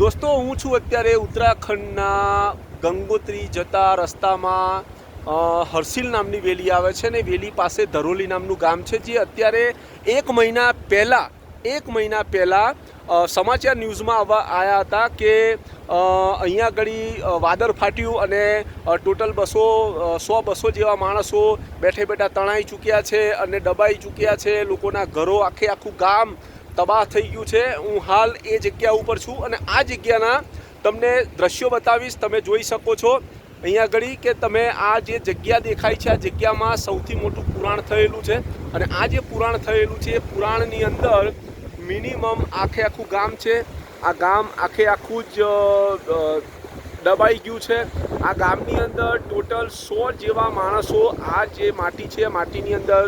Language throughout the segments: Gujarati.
દોસ્તો હું છું અત્યારે ઉત્તરાખંડના ગંગોત્રી જતા રસ્તામાં હર્સિલ નામની વેલી આવે છે ને વેલી પાસે ધરોલી નામનું ગામ છે જે અત્યારે એક મહિના પહેલાં સમાચાર ન્યૂઝમાં આવ્યા હતા કે અહીંયા આગળ વાદળ ફાટ્યું અને ટોટલ 100 જેવા માણસો બેઠે તણાઈ ચૂક્યા છે અને દબાઈ ચૂક્યા છે। લોકોના ઘરો આખું ગામ તબાહ થઈ ગયું છે। હું હાલ એ જગ્યા ઉપર છું અને આ જગ્યાના તમને દ્રશ્યો બતાવીશ। તમે જોઈ શકો છો અહીંયા આગળ કે તમે આ જે જગ્યા દેખાય છે આ જગ્યામાં સૌથી મોટું પુરાણ થયેલું છે અને આ જે પુરાણ થયેલું છે એ પુરાણની અંદર મિનિમમ આખું ગામ છે। આ ગામ આખું જ દબાઈ ગયું છે। આ ગામની અંદર ટોટલ 100 જેવા માણસો આ જે માટી છે માટીની અંદર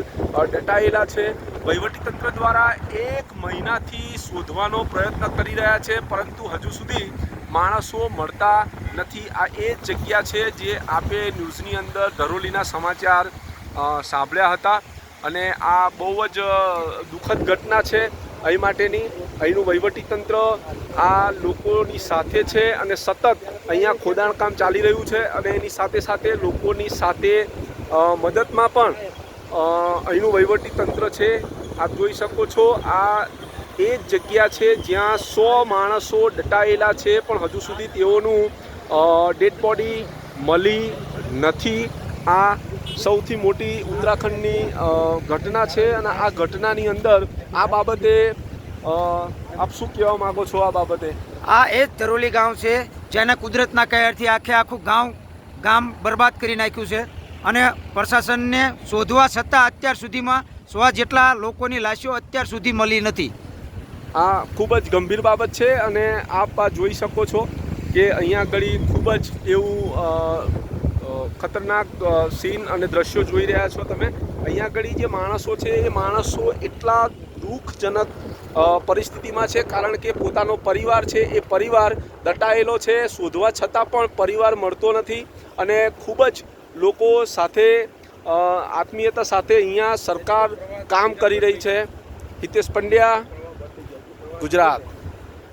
દટાયેલા છે। વહીવટીતંત્ર દ્વારા 1 મહિનાથી શોધવાનો પ્રયત્ન કરી રહ્યા છે પરંતુ હજુ સુધી માણસો મળતા નથી। આ એ જ જગ્યા છે જે આપે ન્યૂઝની અંદર ધરોલીના સમાચાર સાંભળ્યા હતા અને આ બહુ જ દુઃખદ ઘટના છે અહીં માટેની। અહીંનું વહીવટીતંત્ર આ લોકોની સાથે છે અને સતત અહીંયા ખોદાણ કામ ચાલી રહ્યું છે અને એની સાથે લોકોની સાથે મદદમાં પણ અહીંનું વહીવટીતંત્ર છે। આપ જોઈ શકો છો આ એ જ જગ્યા છે જ્યાં 100 માણસો દટાયેલા છે પણ હજુ સુધી તેઓનું ડેડ બોડી મળી નથી। આ સૌથી મોટી ઉત્તરાખંડની ઘટના છે અને આ ઘટનાની અંદર આ બાબતે આપ શું કહેવા માગો છો? આ બાબતે આ એ જ ધરોલી ગામ છે જેને કુદરતના કહેરથી આખું ગામ બરબાદ કરી નાખ્યું છે અને પ્રશાસનને શોધવા છતાં અત્યાર સુધીમાં 100 જેટલા લોકોની લાશો અત્યાર સુધી મળી નથી। આ ખૂબ જ ગંભીર બાબત છે અને આપ આ જોઈ શકો છો કે અહીંયા આગળ ખૂબ જ એવું ખતરનાક સીન અને દ્રશ્યો જોઈ રહ્યા છો તમે। અહીંયા આગળ જે માણસો છે એ માણસો એટલા દુઃખજનક પરિસ્થિતિમાં છે કારણ કે પોતાનો પરિવાર છે એ પરિવાર દટાયેલો છે। શોધવા છતાં પણ પરિવાર મળતો નથી અને ખૂબ જ લોકો સાથે આત્મીયતા સાથે અહીંયા સરકાર કામ કરી રહી છે। હિતેશ પંડ્યા, ગુજરાત।